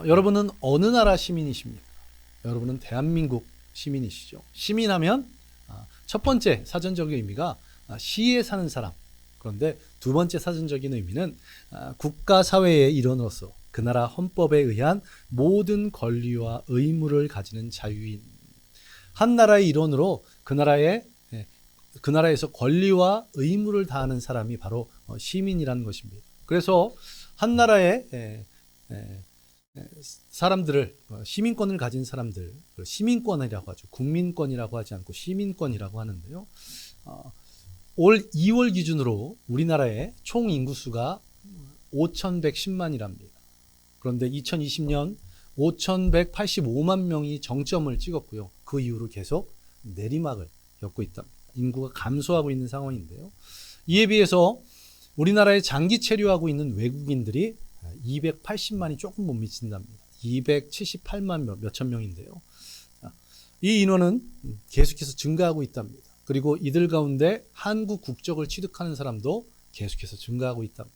여러분은 어느 나라 시민이십니까? 여러분은 대한민국 시민이시죠. 시민하면 첫 번째 사전적인 의미가 시에 사는 사람. 그런데 두 번째 사전적인 의미는 국가 사회의 일원으로서 그 나라 헌법에 의한 모든 권리와 의무를 가지는 자유인. 한 나라의 일원으로 그 나라에서 권리와 의무를 다하는 사람이 바로 시민이라는 것입니다. 그래서 한 나라의 사람들을, 시민권을 가진 사람들, 시민권이라고 하죠. 국민권이라고 하지 않고 시민권이라고 하는데요. 올 2월 기준으로 우리나라의 총 인구수가 5,110만이랍니다. 그런데 2020년 5,185만 명이 정점을 찍었고요. 그 이후로 계속 내리막을 겪고 있다. 인구가 감소하고 있는 상황인데요. 이에 비해서 우리나라에 장기 체류하고 있는 외국인들이 280만이 조금 못 미친답니다. 278만 몇천 명인데요. 이 인원은 계속해서 증가하고 있답니다. 그리고 이들 가운데 한국 국적을 취득하는 사람도 계속해서 증가하고 있답니다.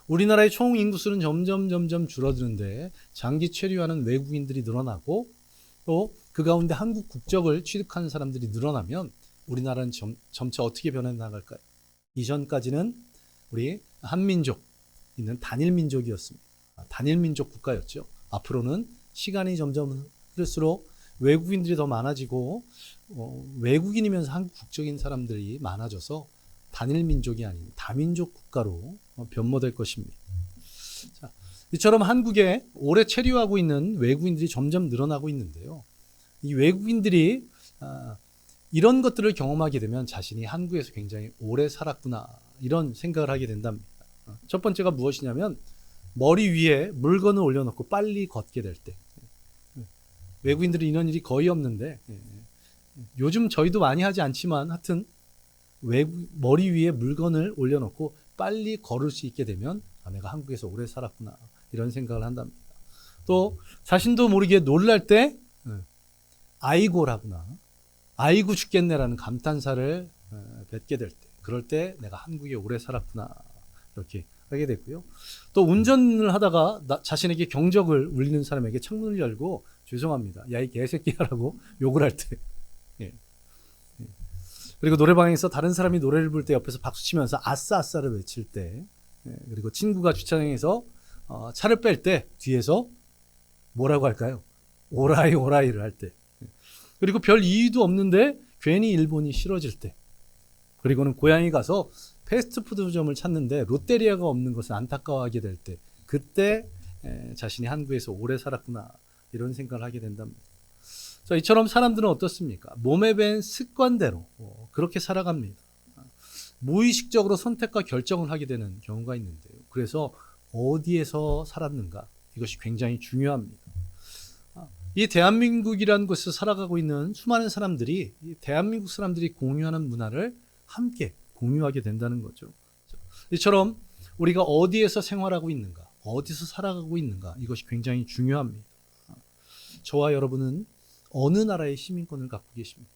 우리나라의 총 인구수는 점점 줄어드는데 장기 체류하는 외국인들이 늘어나고 또 그 가운데 한국 국적을 취득하는 사람들이 늘어나면 우리나라는 점차 어떻게 변해 나갈까요? 이전까지는 우리 한민족 있는 단일민족이었습니다. 단일민족 국가였죠. 앞으로는 시간이 점점 흐를수록 외국인들이 더 많아지고 외국인이면서 한국 국적인 사람들이 많아져서 단일민족이 아닌 다민족 국가로 변모될 것입니다. 자, 이처럼 한국에 오래 체류하고 있는 외국인들이 점점 늘어나고 있는데요. 이 외국인들이 이런 것들을 경험하게 되면 자신이 한국에서 굉장히 오래 살았구나 이런 생각을 하게 된답니다. 첫 번째가 무엇이냐면 머리 위에 물건을 올려놓고 빨리 걷게 될 때. 외국인들은 이런 일이 거의 없는데 요즘 저희도 많이 하지 않지만 하여튼 머리 위에 물건을 올려놓고 빨리 걸을 수 있게 되면 내가 한국에서 오래 살았구나 이런 생각을 한답니다. 또 자신도 모르게 놀랄 때 아이고라구나 아이고 죽겠네라는 감탄사를 뱉게 될 때 그럴 때 내가 한국에 오래 살았구나 이렇게 하게 되고요. 또 운전을 하다가 자신에게 경적을 울리는 사람에게 창문을 열고 죄송합니다. 야 이 개새끼야라고 욕을 할 때. 예. 그리고 노래방에서 다른 사람이 노래를 부를 때 옆에서 박수치면서 아싸 아싸를 외칠 때. 예. 그리고 친구가 주차장에서 차를 뺄 때 뒤에서 뭐라고 할까요? 오라이 오라이를 할 때. 그리고 별 이유도 없는데 괜히 일본이 싫어질 때. 그리고는 고향에 가서 패스트푸드점을 찾는데 롯데리아가 없는 것을 안타까워하게 될 때. 그때 자신이 한국에서 오래 살았구나 이런 생각을 하게 된답니다. 자, 이처럼 사람들은 어떻습니까? 몸에 밴 습관대로 그렇게 살아갑니다. 무의식적으로 선택과 결정을 하게 되는 경우가 있는데요. 그래서 어디에서 살았는가 이것이 굉장히 중요합니다. 이 대한민국이라는 곳에서 살아가고 있는 수많은 사람들이 이 대한민국 사람들이 공유하는 문화를 함께 공유하게 된다는 거죠. 이처럼 우리가 어디에서 생활하고 있는가, 어디서 살아가고 있는가 이것이 굉장히 중요합니다. 저와 여러분은 어느 나라의 시민권을 갖고 계십니까?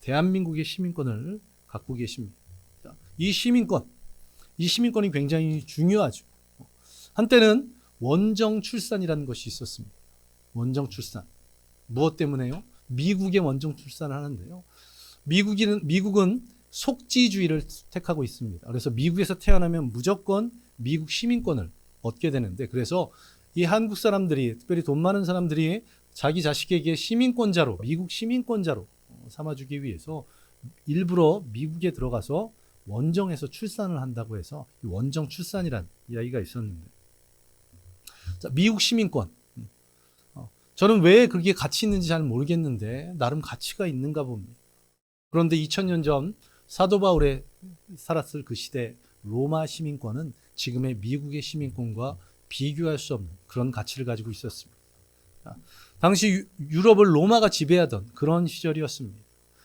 대한민국의 시민권을 갖고 계십니다. 이 시민권이 굉장히 중요하죠. 한때는 원정 출산이라는 것이 있었습니다. 원정 출산. 무엇 때문에요? 미국의 원정 출산을 하는데요. 미국은 속지주의를 택하고 있습니다. 그래서 미국에서 태어나면 무조건 미국 시민권을 얻게 되는데 그래서 이 한국 사람들이 특별히 돈 많은 사람들이 자기 자식에게 시민권자로 미국 시민권자로 삼아주기 위해서 일부러 미국에 들어가서 원정에서 출산을 한다고 해서 원정 출산이란 이야기가 있었는데 자, 미국 시민권 저는 왜 그게 가치 있는지 잘 모르겠는데 나름 가치가 있는가 봅니다. 그런데 2000년 전 사도 바울에 살았을 그 시대 로마 시민권은 지금의 미국의 시민권과 비교할 수 없는 그런 가치를 가지고 있었습니다. 당시 유럽을 로마가 지배하던 그런 시절이었습니다.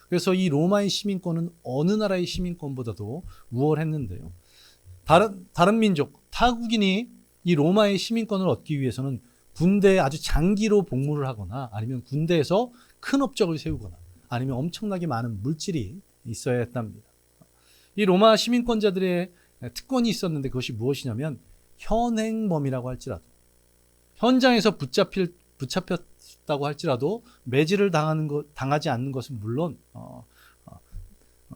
그래서 이 로마의 시민권은 어느 나라의 시민권보다도 우월했는데요. 다른 민족, 타국인이 이 로마의 시민권을 얻기 위해서는 군대에 아주 장기로 복무를 하거나 아니면 군대에서 큰 업적을 세우거나 아니면 엄청나게 많은 물질이 있어야 했답니다. 이 로마 시민권자들의 특권이 있었는데 그것이 무엇이냐면 현행범이라고 할지라도 현장에서 붙잡혔다고 할지라도 매질을 당하지 않는 것은 물론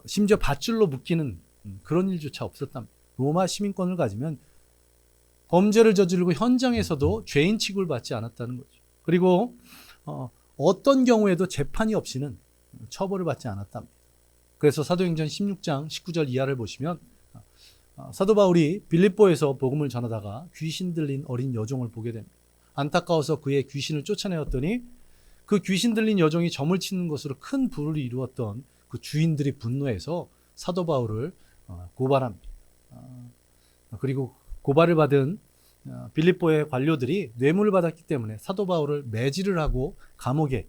심지어 밧줄로 묶이는 그런 일조차 없었답니다. 로마 시민권을 가지면 범죄를 저지르고 현장에서도 죄인 취급을 받지 않았다는 거죠. 그리고 어떤 경우에도 재판이 없이는 처벌을 받지 않았답니다. 그래서 사도행전 16장 19절 이하를 보시면 사도 바울이 빌립보에서 복음을 전하다가 귀신 들린 어린 여종을 보게 됩니다. 안타까워서 그의 귀신을 쫓아내었더니 그 귀신 들린 여종이 점을 치는 것으로 큰 부를 이루었던 그 주인들이 분노해서 사도 바울을 고발합니다. 그리고 고발을 받은 빌립보의 관료들이 뇌물을 받았기 때문에 사도 바울을 매질을 하고 감옥에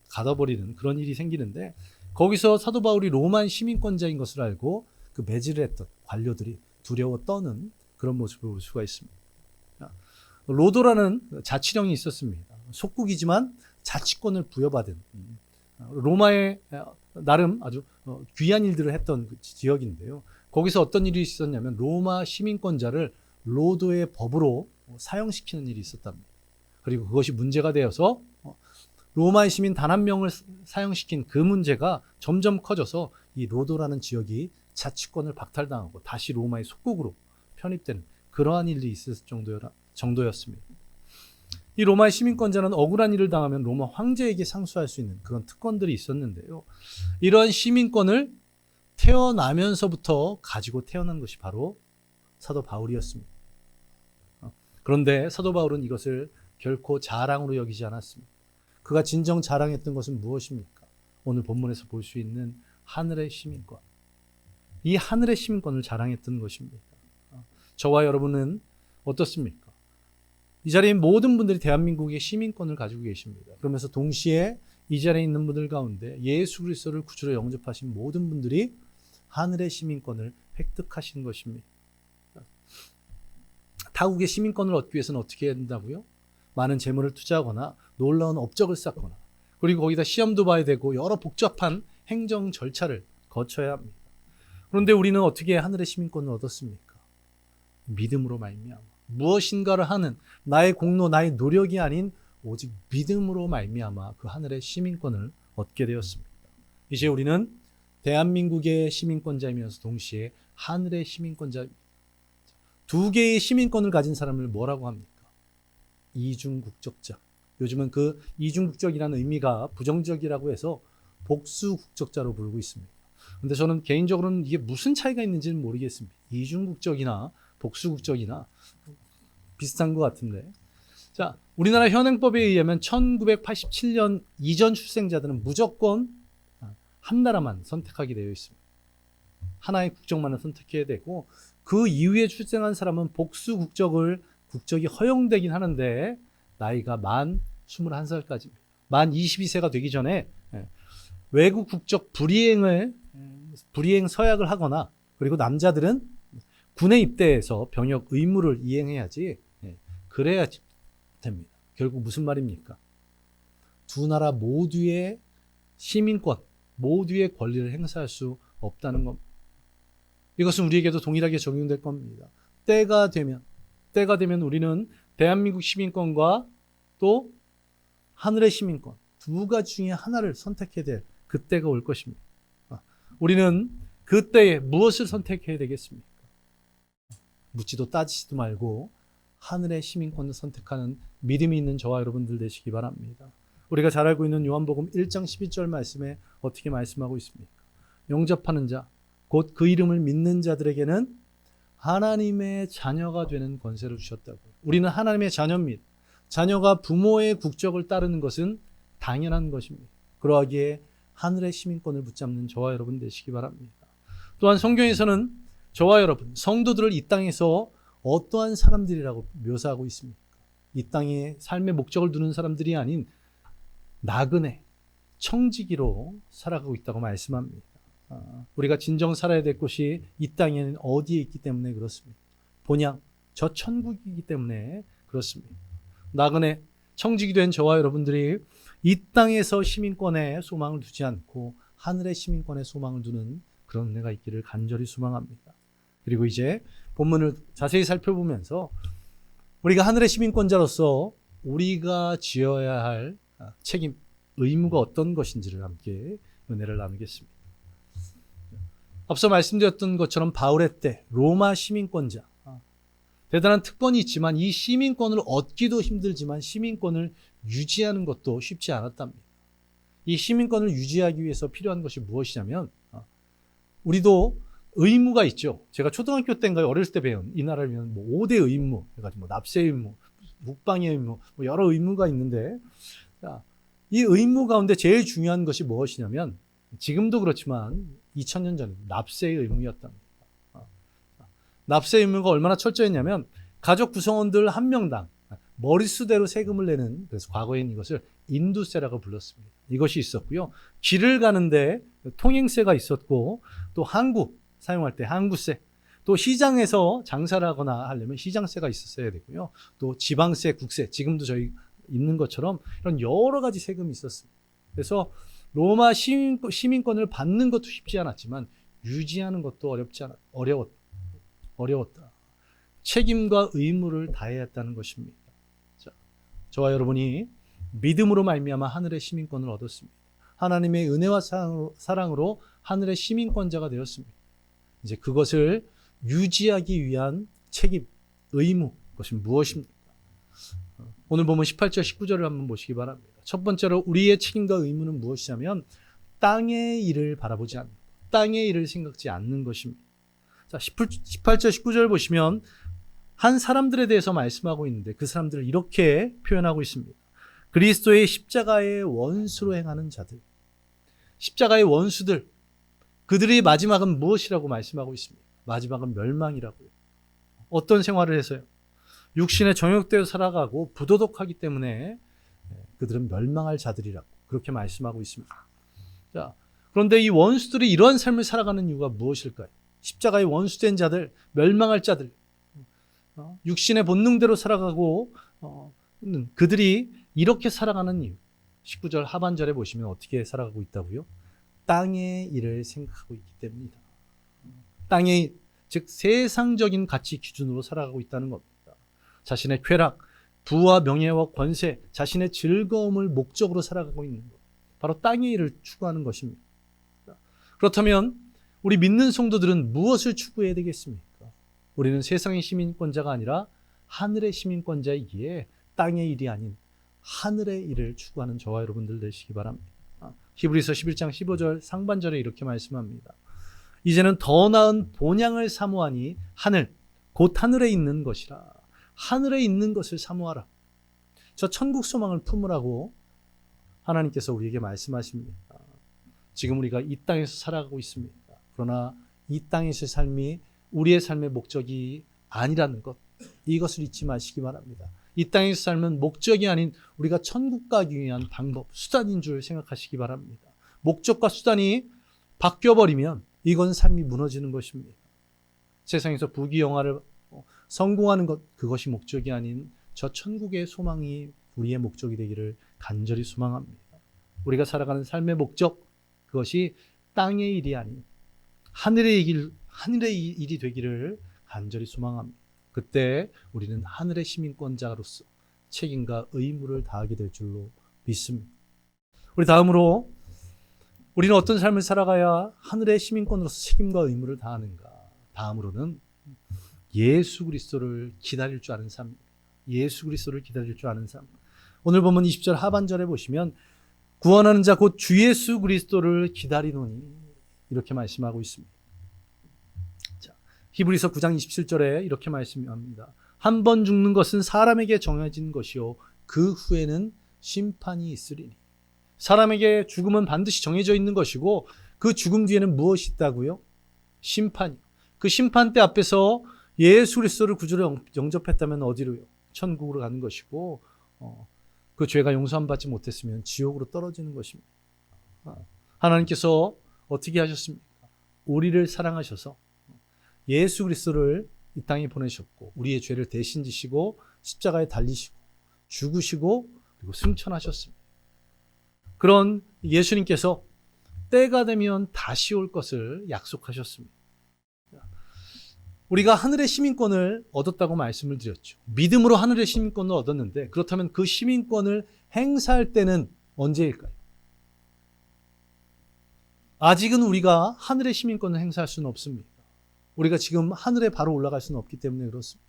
가둬버리는 그런 일이 생기는데, 거기서 사도 바울이 로마 시민권자인 것을 알고 그 매질을 했던 관료들이 두려워 떠는 그런 모습을 볼 수가 있습니다. 로도라는 자치령이 있었습니다. 속국이지만 자치권을 부여받은 로마의 나름 아주 귀한 일들을 했던 그 지역인데요. 거기서 어떤 일이 있었냐면 로마 시민권자를 로도의 법으로 사형시키는 일이 있었답니다. 그리고 그것이 문제가 되어서 로마의 시민 단 한 명을 사형시킨 그 문제가 점점 커져서 이 로도라는 지역이 자치권을 박탈당하고 다시 로마의 속국으로 편입되는 그러한 일이 있을 정도였습니다. 이 로마의 시민권자는 억울한 일을 당하면 로마 황제에게 상수할 수 있는 그런 특권들이 있었는데요. 이러한 시민권을 태어나면서부터 가지고 태어난 것이 바로 사도 바울이었습니다. 그런데 사도 바울은 이것을 결코 자랑으로 여기지 않았습니다. 그가 진정 자랑했던 것은 무엇입니까? 오늘 본문에서 볼 수 있는 하늘의 시민권. 이 하늘의 시민권을 자랑했던 것입니다. 저와 여러분은 어떻습니까? 이 자리에 모든 분들이 대한민국의 시민권을 가지고 계십니다. 그러면서 동시에 이 자리에 있는 분들 가운데 예수 그리스도를 구주로 영접하신 모든 분들이 하늘의 시민권을 획득하신 것입니다. 타국의 시민권을 얻기 위해서는 어떻게 해야 된다고요? 많은 재물을 투자하거나 놀라운 업적을 쌓거나, 그리고 거기다 시험도 봐야 되고 여러 복잡한 행정 절차를 거쳐야 합니다. 그런데 우리는 어떻게 하늘의 시민권을 얻었습니까? 믿음으로 말미암아. 무엇인가를 하는 나의 공로, 나의 노력이 아닌 오직 믿음으로 말미암아 그 하늘의 시민권을 얻게 되었습니다. 이제 우리는 대한민국의 시민권자이면서 동시에 하늘의 시민권자입니다. 두 개의 시민권을 가진 사람을 뭐라고 합니까? 이중국적자. 요즘은 그 이중국적이라는 의미가 부정적이라고 해서 복수국적자로 부르고 있습니다. 그런데 저는 개인적으로는 이게 무슨 차이가 있는지는 모르겠습니다. 이중국적이나 복수국적이나 비슷한 것 같은데. 자, 우리나라 현행법에 의하면 1987년 이전 출생자들은 무조건 한 나라만 선택하게 되어 있습니다. 하나의 국적만을 선택해야 되고, 그 이후에 출생한 사람은 국적이 허용되긴 하는데 나이가 만 21살까지입니다. 만 22세가 되기 전에 외국 국적 불이행 서약을 하거나, 그리고 남자들은 군에 입대해서 병역 의무를 이행해야지, 그래야 됩니다. 결국 무슨 말입니까? 두 나라 모두의 시민권, 모두의 권리를 행사할 수 없다는 겁니다. 이것은 우리에게도 동일하게 적용될 겁니다. 때가 되면 우리는 대한민국 시민권과 또 하늘의 시민권, 두 가지 중에 하나를 선택해야 될 그때가 올 것입니다. 우리는 그때에 무엇을 선택해야 되겠습니까? 묻지도 따지지도 말고 하늘의 시민권을 선택하는 믿음이 있는 저와 여러분들 되시기 바랍니다. 우리가 잘 알고 있는 요한복음 1장 12절 말씀에 어떻게 말씀하고 있습니까? 영접하는 자, 곧 그 이름을 믿는 자들에게는 하나님의 자녀가 되는 권세를 주셨다고. 우리는 하나님의 자녀입니다. 자녀가 부모의 국적을 따르는 것은 당연한 것입니다. 그러하기에 하늘의 시민권을 붙잡는 저와 여러분 되시기 바랍니다. 또한 성경에서는 저와 여러분, 성도들을 이 땅에서 어떠한 사람들이라고 묘사하고 있습니까? 이 땅에 삶의 목적을 두는 사람들이 아닌 나그네, 청지기로 살아가고 있다고 말씀합니다. 우리가 진정 살아야 될 곳이 이 땅에는 어디에 있기 때문에 그렇습니다. 본향, 저 천국이기 때문에 그렇습니다. 나그네, 청지기 된 저와 여러분들이 이 땅에서 시민권에 소망을 두지 않고 하늘의 시민권에 소망을 두는 그런 은혜가 있기를 간절히 소망합니다. 그리고 이제 본문을 자세히 살펴보면서 우리가 하늘의 시민권자로서 우리가 지어야 할 책임, 의무가 어떤 것인지를 함께 은혜를 나누겠습니다. 앞서 말씀드렸던 것처럼 바울의 때 로마 시민권자, 대단한 특권이 있지만 이 시민권을 얻기도 힘들지만 시민권을 유지하는 것도 쉽지 않았답니다. 이 시민권을 유지하기 위해서 필요한 것이 무엇이냐면 우리도 의무가 있죠. 제가 초등학교 때인가요? 어렸을 때 배운 이 나라를 위한 5대 의무, 그래가지고 납세 의무, 국방의 의무, 여러 의무가 있는데, 이 의무 가운데 제일 중요한 것이 무엇이냐면 지금도 그렇지만 2000년 전에 납세의 의무였답니다. 납세 의무가 얼마나 철저했냐면 가족 구성원들 한 명당 머릿수대로 세금을 내는, 그래서 과거에는 이것을 인두세라고 불렀습니다. 이것이 있었고요. 길을 가는데 통행세가 있었고, 또 항구 사용할 때 항구세, 또 시장에서 장사를 하거나 하려면 시장세가 있었어야 되고요. 또 지방세, 국세, 지금도 저희 있는 것처럼 이런 여러 가지 세금이 있었습니다. 그래서 로마 시민권을 받는 것도 쉽지 않았지만 유지하는 것도 어려웠다. 책임과 의무를 다해야 했다는 것입니다. 자, 저와 여러분이 믿음으로 말미암아 하늘의 시민권을 얻었습니다. 하나님의 은혜와 사랑으로 하늘의 시민권자가 되었습니다. 이제 그것을 유지하기 위한 책임, 의무, 그것이 무엇입니까? 오늘 보면 18절, 19절을 한번 보시기 바랍니다. 첫 번째로 우리의 책임과 의무는 무엇이냐면 땅의 일을 바라보지 않는, 땅의 일을 생각지 않는 것입니다. 자, 18절, 19절 보시면 한 사람들에 대해서 말씀하고 있는데 그 사람들을 이렇게 표현하고 있습니다. 그리스도의 십자가의 원수로 행하는 자들, 십자가의 원수들, 그들의 마지막은 무엇이라고 말씀하고 있습니다. 마지막은 멸망이라고요. 어떤 생활을 해서요? 육신의 정욕대로 살아가고 부도덕하기 때문에 그들은 멸망할 자들이라고 그렇게 말씀하고 있습니다. 자, 그런데 이 원수들이 이런 삶을 살아가는 이유가 무엇일까요? 십자가의 원수된 자들, 멸망할 자들, 육신의 본능대로 살아가고 그들이 이렇게 살아가는 이유, 19절 하반절에 보시면 어떻게 살아가고 있다고요? 땅의 일을 생각하고 있기 때문이다. 땅의, 즉 세상적인 가치 기준으로 살아가고 있다는 겁니다. 자신의 쾌락, 부와 명예와 권세, 자신의 즐거움을 목적으로 살아가고 있는 것, 바로 땅의 일을 추구하는 것입니다. 그렇다면 우리 믿는 성도들은 무엇을 추구해야 되겠습니까? 우리는 세상의 시민권자가 아니라 하늘의 시민권자이기에 땅의 일이 아닌 하늘의 일을 추구하는 저와 여러분들 되시기 바랍니다. 히브리서 11장 15절 상반절에 이렇게 말씀합니다. 이제는 더 나은 본향을 사모하니 하늘, 곧 하늘에 있는 것이라. 하늘에 있는 것을 사모하라. 저 천국 소망을 품으라고 하나님께서 우리에게 말씀하십니다. 지금 우리가 이 땅에서 살아가고 있습니다. 그러나 이 땅에서의 삶이 우리의 삶의 목적이 아니라는 것, 이것을 잊지 마시기 바랍니다. 이 땅에서 삶은 목적이 아닌 우리가 천국 가기 위한 방법, 수단인 줄 생각하시기 바랍니다. 목적과 수단이 바뀌어버리면 이건 삶이 무너지는 것입니다. 세상에서 부귀영화를 성공하는 것, 그것이 목적이 아닌 저 천국의 소망이 우리의 목적이 되기를 간절히 소망합니다. 우리가 살아가는 삶의 목적, 그것이 땅의 일이 아닌 하늘의 일이 되기를 간절히 소망합니다. 그때 우리는 하늘의 시민권자로서 책임과 의무를 다하게 될 줄로 믿습니다. 우리 다음으로 우리는 어떤 삶을 살아가야 하늘의 시민권으로서 책임과 의무를 다하는가? 다음으로는 예수 그리스도를 기다릴 줄 아는 삶. 예수 그리스도를 기다릴 줄 아는 삶. 오늘 보면 20절 하반절에 보시면 구원하는 자 곧 주 예수 그리스도를 기다리노니 이렇게 말씀하고 있습니다. 자, 히브리서 9장 27절에 이렇게 말씀합니다. 한 번 죽는 것은 사람에게 정해진 것이요 그 후에는 심판이 있으리니. 사람에게 죽음은 반드시 정해져 있는 것이고 그 죽음 뒤에는 무엇이 있다고요? 심판이요. 그 심판대 앞에서 예수 그리스도를 구주로 영접했다면 어디로요? 천국으로 가는 것이고 그 죄가 용서함 받지 못했으면 지옥으로 떨어지는 것입니다. 하나님께서 어떻게 하셨습니까? 우리를 사랑하셔서 예수 그리스도를 이 땅에 보내셨고 우리의 죄를 대신 지시고 십자가에 달리시고 죽으시고 그리고 승천하셨습니다. 그런 예수님께서 때가 되면 다시 올 것을 약속하셨습니다. 우리가 하늘의 시민권을 얻었다고 말씀을 드렸죠. 믿음으로 하늘의 시민권을 얻었는데 그렇다면 그 시민권을 행사할 때는 언제일까요? 아직은 우리가 하늘의 시민권을 행사할 수는 없습니다. 우리가 지금 하늘에 바로 올라갈 수는 없기 때문에 그렇습니다.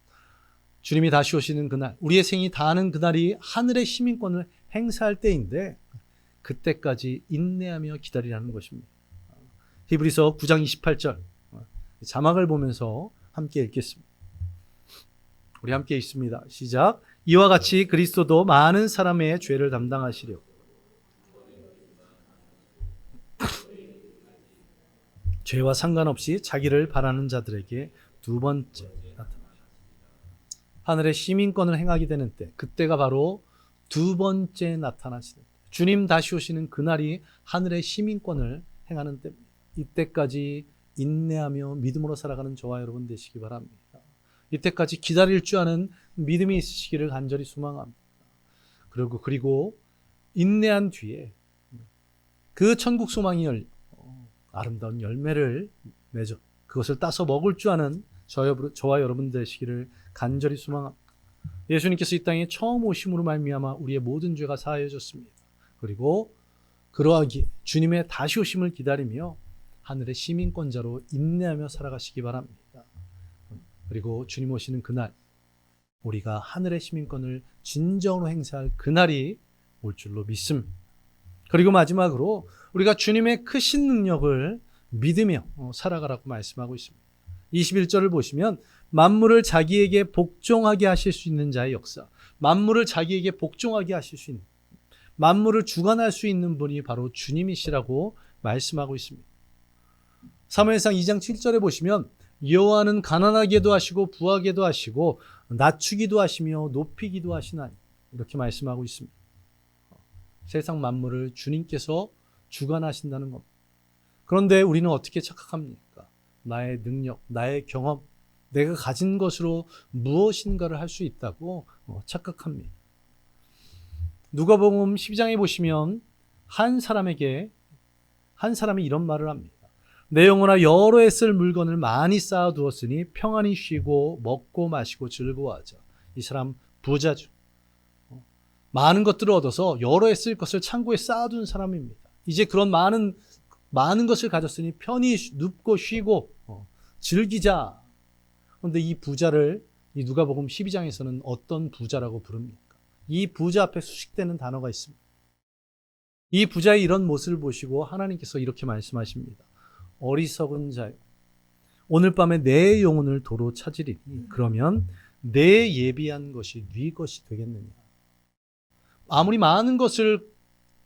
주님이 다시 오시는 그날, 우리의 생이 다하는 그날이 하늘의 시민권을 행사할 때인데 그때까지 인내하며 기다리라는 것입니다. 히브리서 9장 28절 자막을 보면서 함께 읽겠습니다. 우리 함께 읽습니다. 시작. 이와 같이 그리스도도 많은 사람의 죄를 담당하시려 죄와 상관없이 자기를 바라는 자들에게 두 번째 나타나셨습니다. 하늘의 시민권을 행하게 되는 때, 그때가 바로 두 번째 나타나시는 때, 주님 다시 오시는 그날이 하늘의 시민권을 행하는 때입니다. 이때까지 인내하며 믿음으로 살아가는 저와 여러분 되시기 바랍니다. 이때까지 기다릴 줄 아는 믿음이 있으시기를 간절히 소망합니다. 그리고 인내한 뒤에 그 천국 소망이 열려 아름다운 열매를 맺어 그것을 따서 먹을 줄 아는 저와 여러분 되시기를 간절히 소망합니다. 예수님께서 이 땅에 처음 오심으로 말미암아 우리의 모든 죄가 사하여졌습니다. 그리고 그러하기에 주님의 다시 오심을 기다리며 하늘의 시민권자로 인내하며 살아가시기 바랍니다. 그리고 주님 오시는 그날, 우리가 하늘의 시민권을 진정으로 행사할 그날이 올 줄로 믿습니다. 그리고 마지막으로 우리가 주님의 크신 능력을 믿으며 살아가라고 말씀하고 있습니다. 21절을 보시면 만물을 자기에게 복종하게 하실 수 있는 자의 역사, 만물을 자기에게 복종하게 하실 수 있는, 만물을 주관할 수 있는 분이 바로 주님이시라고 말씀하고 있습니다. 사무엘상 2장 7절에 보시면 여호와는 가난하게도 하시고 부하게도 하시고 낮추기도 하시며 높이기도 하시나니 이렇게 말씀하고 있습니다. 세상 만물을 주님께서 주관하신다는 겁니다. 그런데 우리는 어떻게 착각합니까? 나의 능력, 나의 경험, 내가 가진 것으로 무엇인가를 할 수 있다고 착각합니다. 누가복음 12장에 보시면 한 사람이 이런 말을 합니다. 내 영혼아 여러 해 쓸 물건을 많이 쌓아두었으니 평안히 쉬고 먹고 마시고 즐거워하자. 이 사람 부자죠. 많은 것들을 얻어서 여러 해 쓸 것을 창고에 쌓아둔 사람입니다. 이제 그런 많은 것을 가졌으니 편히 눕고 쉬고 즐기자. 그런데 이 부자를 이 누가복음 12장에서는 어떤 부자라고 부릅니까? 이 부자 앞에 수식되는 단어가 있습니다. 이 부자의 이런 모습을 보시고 하나님께서 이렇게 말씀하십니다. 어리석은 자요, 오늘 밤에 내 영혼을 도로 찾으리니 그러면 내 예비한 것이 네 것이 되겠느냐. 아무리 많은 것을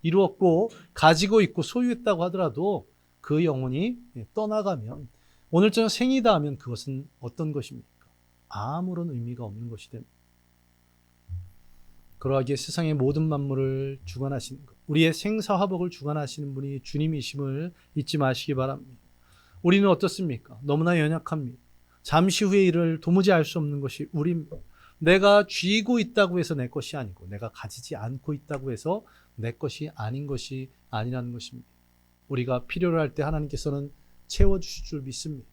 이루었고 가지고 있고 소유했다고 하더라도 그 영혼이 떠나가면, 오늘 저녁 생이다 하면 그것은 어떤 것입니까? 아무런 의미가 없는 것이 됩니다. 그러하기에 세상의 모든 만물을 주관하시는 것, 우리의 생사화복을 주관하시는 분이 주님이심을 잊지 마시기 바랍니다. 우리는 어떻습니까? 너무나 연약합니다. 잠시 후의 일을 도무지 알 수 없는 것이 우리입니다. 내가 쥐고 있다고 해서 내 것이 아니고 내가 가지지 않고 있다고 해서 내 것이 아닌 것이 아니라는 것입니다. 우리가 필요로 할 때 하나님께서는 채워주실 줄 믿습니다.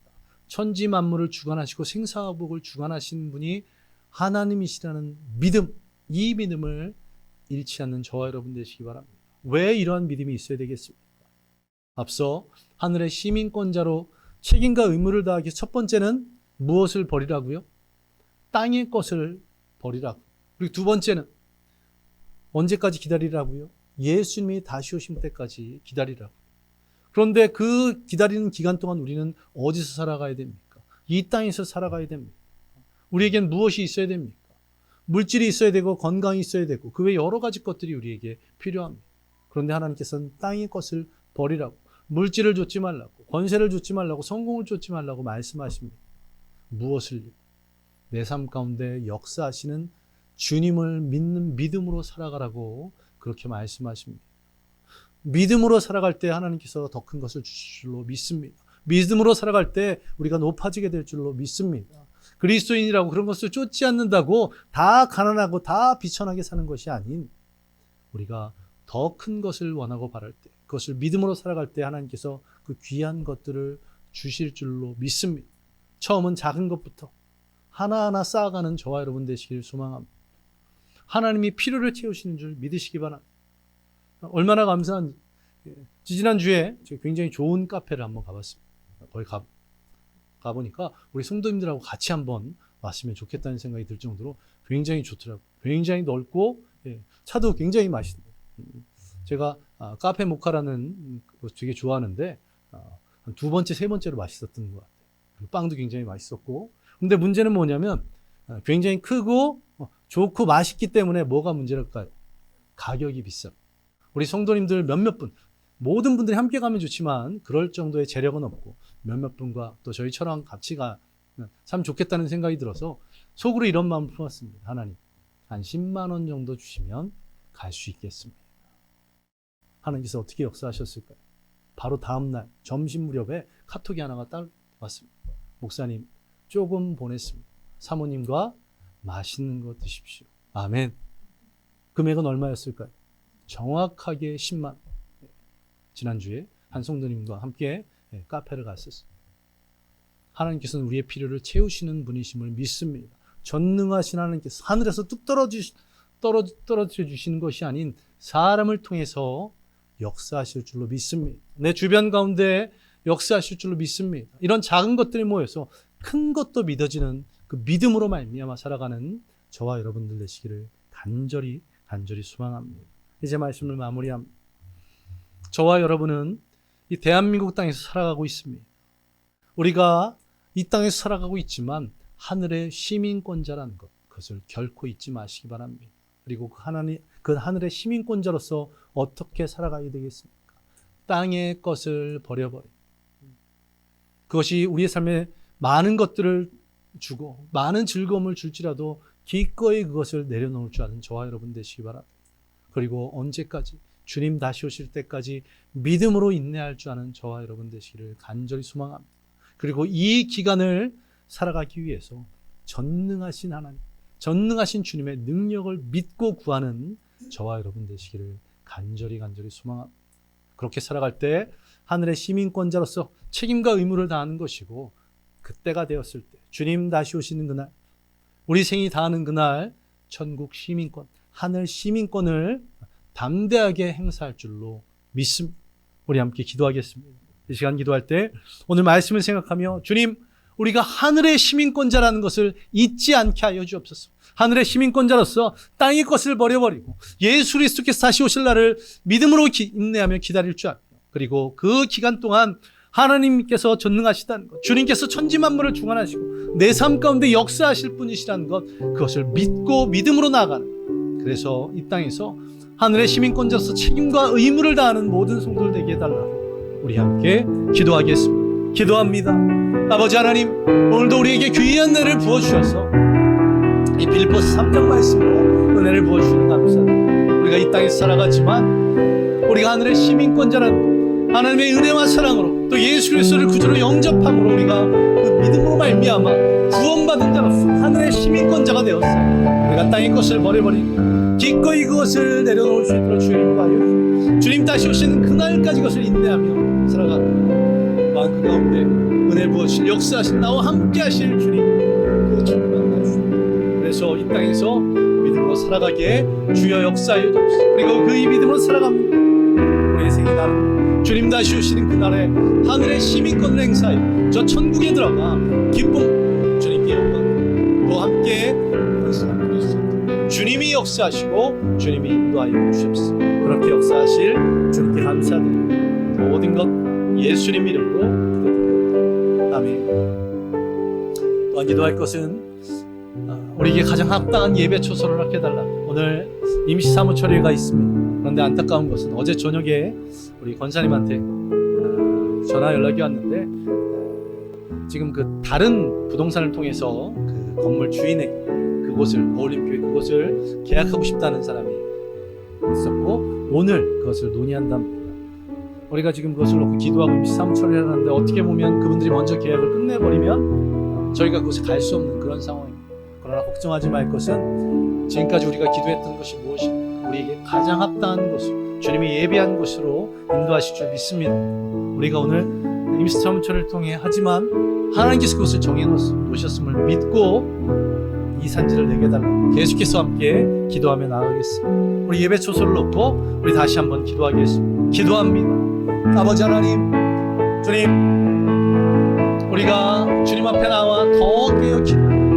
천지 만물을 주관하시고 생사화복을 주관하시는 분이 하나님이시라는 믿음, 이 믿음을 잃지 않는 저와 여러분 되시기 바랍니다. 왜 이러한 믿음이 있어야 되겠습니까? 앞서 하늘의 시민권자로 책임과 의무를 다하기 위해서 첫 번째는 무엇을 버리라고요? 땅의 것을 버리라고. 그리고 두 번째는 언제까지 기다리라고요? 예수님이 다시 오실 때까지 기다리라고. 그런데 그 기다리는 기간 동안 우리는 어디서 살아가야 됩니까? 이 땅에서 살아가야 됩니다. 우리에겐 무엇이 있어야 됩니까? 물질이 있어야 되고 건강이 있어야 되고 그 외 여러 가지 것들이 우리에게 필요합니다. 그런데 하나님께서는 땅의 것을 버리라고, 물질을 쫓지 말라고, 권세를 쫓지 말라고, 성공을 쫓지 말라고 말씀하십니다. 무엇을요? 내 삶 가운데 역사하시는 주님을 믿는 믿음으로 살아가라고 그렇게 말씀하십니다. 믿음으로 살아갈 때 하나님께서 더 큰 것을 주실 줄로 믿습니다. 믿음으로 살아갈 때 우리가 높아지게 될 줄로 믿습니다. 그리스도인이라고 그런 것을 쫓지 않는다고 다 가난하고 다 비천하게 사는 것이 아닌, 우리가 더 큰 것을 원하고 바랄 때, 그것을 믿음으로 살아갈 때 하나님께서 그 귀한 것들을 주실 줄로 믿습니다. 처음은 작은 것부터 하나하나 쌓아가는 저와 여러분 되시길 소망합니다. 하나님이 필요를 채우시는 줄 믿으시기 바랍니다. 얼마나 감사한지. 지난주에 굉장히 좋은 카페를 한번 가봤습니다. 거기 가보니까 우리 성도님들하고 같이 한번 왔으면 좋겠다는 생각이 들 정도로 굉장히 좋더라고요. 굉장히 넓고 차도 굉장히 맛있어요. 제가 카페 모카라는 거 되게 좋아하는데 한 두 번째, 세 번째로 맛있었던 것 같아요. 그리고 빵도 굉장히 맛있었고. 근데 문제는 뭐냐면 굉장히 크고 좋고 맛있기 때문에 뭐가 문제일까요? 가격이 비쌉니다. 우리 성도님들 몇몇 분, 모든 분들이 함께 가면 좋지만 그럴 정도의 재력은 없고 몇몇 분과 또 저희처럼 같이 가면 참 좋겠다는 생각이 들어서 속으로 이런 마음을 품었습니다. 하나님, 한 10만 원 정도 주시면 갈 수 있겠습니다. 하나님께서 어떻게 역사하셨을까요? 바로 다음날 점심 무렵에 카톡이 하나가 딱 왔습니다. 목사님, 조금 보냈습니다. 사모님과 맛있는 거 드십시오. 아멘. 금액은 얼마였을까요? 정확하게 10만 원. 지난주에 한 성도님과 함께 카페를 갔었어요. 하나님께서는 우리의 필요를 채우시는 분이심을 믿습니다. 전능하신 하나님께서 하늘에서 뚝 떨어져 주시는 것이 아닌 사람을 통해서 역사하실 줄로 믿습니다. 내 주변 가운데 역사하실 줄로 믿습니다. 이런 작은 것들이 모여서 큰 것도 믿어지는 그 믿음으로 말미암아 살아가는 저와 여러분들 되시기를 간절히 소망합니다. 이제 말씀을 마무리합니다. 저와 여러분은 이 대한민국 땅에서 살아가고 있습니다. 우리가 이 땅에서 살아가고 있지만 하늘의 시민권자라는 것, 그것을 결코 잊지 마시기 바랍니다. 그리고 그 하늘의 시민권자로서 어떻게 살아가야 되겠습니까? 땅의 것을 버려버리고 그것이 우리의 삶에 많은 것들을 주고 많은 즐거움을 줄지라도 기꺼이 그것을 내려놓을 줄 아는 저와 여러분 되시기 바랍니다. 그리고 언제까지? 주님 다시 오실 때까지 믿음으로 인내할 줄 아는 저와 여러분 되시기를 간절히 소망합니다. 그리고 이 기간을 살아가기 위해서 전능하신 하나님, 전능하신 주님의 능력을 믿고 구하는 저와 여러분 되시기를 간절히 소망합니다. 그렇게 살아갈 때 하늘의 시민권자로서 책임과 의무를 다하는 것이고, 그때가 되었을 때 주님 다시 오시는 그날, 우리 생이 다하는 그날 천국 시민권, 하늘 시민권을 담대하게 행사할 줄로 믿습니다. 우리 함께 기도하겠습니다. 이 시간 기도할 때 오늘 말씀을 생각하며 주님, 우리가 하늘의 시민권자라는 것을 잊지 않게 하여 주옵소서. 하늘의 시민권자로서 땅의 것을 버려버리고 예수 그리스도께서 다시 오실 날을 믿음으로 인내하며 기다릴 줄 알고, 그리고 그 기간 동안 하나님께서 전능하시다는 것, 주님께서 천지만물을 주관하시고 내 삶 가운데 역사하실 분이시라는 것, 그것을 믿고 믿음으로 나아가는 것. 그래서 이 땅에서 하늘의 시민권자로서 책임과 의무를 다하는 모든 성도들 되게 해달라고 우리 함께 기도하겠습니다. 기도합니다. 아버지 하나님, 오늘도 우리에게 귀한 은혜를 부어주셔서 이 빌립보서 3장 말씀으로 은혜를 부어주시는 감사합니다. 우리가 이 땅에서 살아가지만 우리가 하늘의 시민권자라는 하나님의 은혜와 사랑으로 또 예수 그리스도를 구주로 영접함으로 우리가 그 믿음으로 말미암아 구원받은 자로서 하늘의 시민권자가 되었어요. 우리가 땅의 것을 버려버리고 기꺼이 그것을 내려놓을 수 있도록 주님 인도하여 주님 다시 오시는 그날까지 그것을 인내하며 살아가는 마음 그 가운데 은혜 부어주실 역사하신 나와 함께 하실 주님, 그 주님 만나주시고, 그래서 이 땅에서 믿음으로 살아가게 주여 역사하여 주옵소서. 그리고 그 이 믿음으로 살아갑니다. 우리의 생이 나는 주님 다시 오시는 그날에 하늘의 시민권을 행사하여 저 천국에 들어가 기쁨, 주님께 영광 또 함께 주님이 역사하시고 주님이 인도하여 주옵소서. 그렇게 역사하실 주님께 감사드립니다. 모든 것 예수님 이름으로 기도드립니다. 아멘. 또한 기도할 것은 우리에게 가장 합당한 예배 초소를 하게 해달라. 오늘 임시 사무처리가 있습니다. 그런데 안타까운 것은 어제 저녁에 우리 권사님한테 전화 연락이 왔는데 지금 그 다른 부동산을 통해서 그 건물 주인에게 그곳을, 어울림교회 그곳을 계약하고 싶다는 사람이 있었고 오늘 그것을 논의한답니다. 우리가 지금 그것을 놓고 기도하고 임시 사무처리를 하는데 어떻게 보면 그분들이 먼저 계약을 끝내버리면 저희가 그곳에 갈 수 없는 그런 상황입니다. 그러나 걱정하지 말 것은 지금까지 우리가 기도했던 것이 무엇입니까? 우리에게 가장 합당한 곳, 주님이 예비한 곳으로 인도하실 줄 믿습니다. 우리가 오늘 임시 사무처리를 통해 하지만 하나님께서 그것을 정해놓으셨음을 믿고 이 산지를 내게 달라고 계속해서 함께 기도하며 나아가겠습니다. 우리 예배 초소를 놓고 우리 다시 한번 기도하겠습니다. 기도합니다. 아버지 하나님, 주님, 우리가 주님 앞에 나와 더 깨어 기도합니다.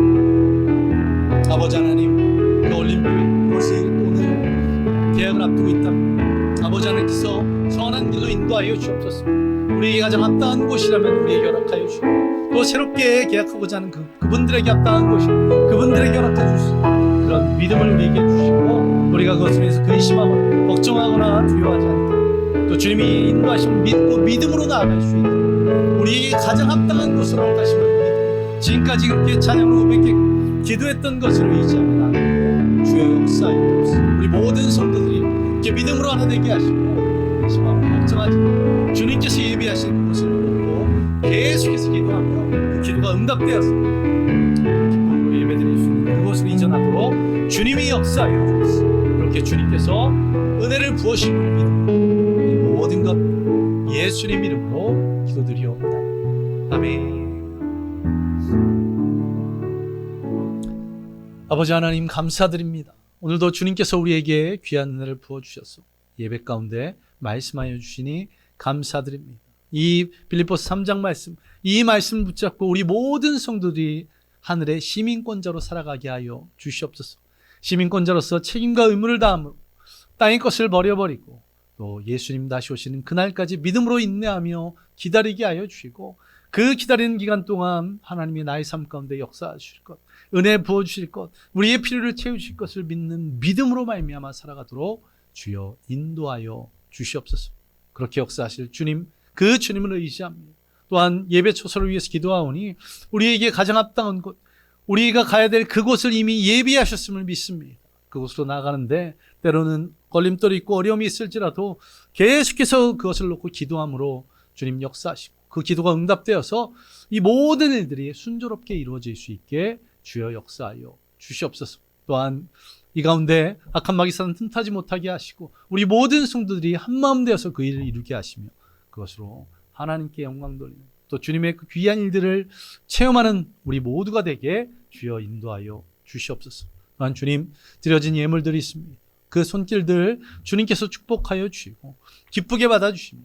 아버지 하나님, 그 올림픽 그것이 오늘 계약을 앞두고 있답니다. 아버지 하나님께서 선한 길로 인도하여 주옵소서. 우리에게 가장 합당한 곳이라면 우리에게 허락하여 주시고, 또 새롭게 계약하고자 하는 그분들에게 합당한 곳이 그분들에게 허락해 주시고, 그런 믿음을 우리에게 주시고, 우리가 그것을 위해서 근심하거나 걱정하거나 두려워하지 않고, 또 주님이 인도하심을 믿고 믿음으로 나아갈 수 있는 우리에게 가장 합당한 곳으로 허락하심을 믿고 지금까지 그렇게 찬양으로 고백해 기도했던 것을 의지하며 나아가고 주의 역사에 우리 모든 성도들이 이렇게 믿음으로 하나 되게 하시고 심하고 걱정하지 말고 주님께서 예비하신 그것을 보고 계속해서 기도하며 그 기도가 응답되어서 기쁨으로 예배드릴 수 있는 그것을 이전하도록 주님이 역사하여 주옵소서. 그렇게 주님께서 은혜를 부으심을 믿음으로 이 모든 것 예수님 이름으로 기도드리옵나이다. 아멘. 아버지 하나님 감사드립니다. 오늘도 주님께서 우리에게 귀한 은혜를 부어주셔서 예배 가운데 말씀하여 주시니 감사드립니다. 이 빌립보서 3장 말씀, 이 말씀을 붙잡고 우리 모든 성도들이 하늘의 시민권자로 살아가게 하여 주시옵소서. 시민권자로서 책임과 의무를 다함으로 땅의 것을 버려버리고 또 예수님 다시 오시는 그날까지 믿음으로 인내하며 기다리게 하여 주시고, 그 기다리는 기간 동안 하나님이 나의 삶 가운데 역사하실 것, 은혜 부어주실 것, 우리의 필요를 채우실 것을 믿는 믿음으로 말미암아 살아가도록 주여 인도하여 주시옵소서. 그렇게 역사하실 주님, 그 주님을 의지합니다. 또한 예배 초소를 위해서 기도하오니 우리에게 가장 합당한 곳, 우리가 가야 될 그곳을 이미 예비하셨음을 믿습니다. 그곳으로 나가는데 때로는 걸림돌이 있고 어려움이 있을지라도 계속해서 그것을 놓고 기도함으로 주님 역사하시고 그 기도가 응답되어서 이 모든 일들이 순조롭게 이루어질 수 있게 주여 역사하여 주시옵소서. 또한 이 가운데 악한 마귀사는 틈타지 못하게 하시고 우리 모든 성도들이 한마음 되어서 그 일을 이루게 하시며 그것으로 하나님께 영광 돌리는 또 주님의 그 귀한 일들을 체험하는 우리 모두가 되게 주여 인도하여 주시옵소서. 또한 주님 드려진 예물들이 있습니다. 그 손길들 주님께서 축복하여 주시고 기쁘게 받아주시며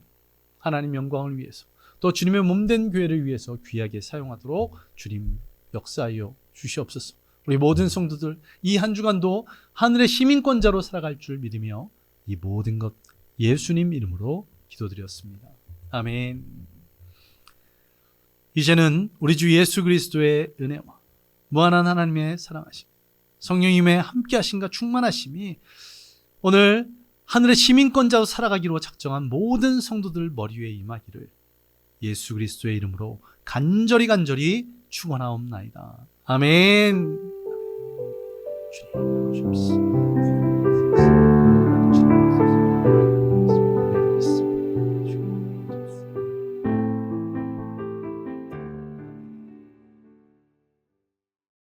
하나님 영광을 위해서 또 주님의 몸된 교회를 위해서 귀하게 사용하도록 주님 역사하여 주시옵소서. 우리 모든 성도들 이 한 주간도 하늘의 시민권자로 살아갈 줄 믿으며 이 모든 것 예수님 이름으로 기도드렸습니다. 아멘. 이제는 우리 주 예수 그리스도의 은혜와 무한한 하나님의 사랑하심, 성령님의 함께하심과 충만하심이 오늘 하늘의 시민권자로 살아가기로 작정한 모든 성도들 머리 위에 임하기를 예수 그리스도의 이름으로 간절히 축원하옵나이다. 아멘. 주님, 주옵소서.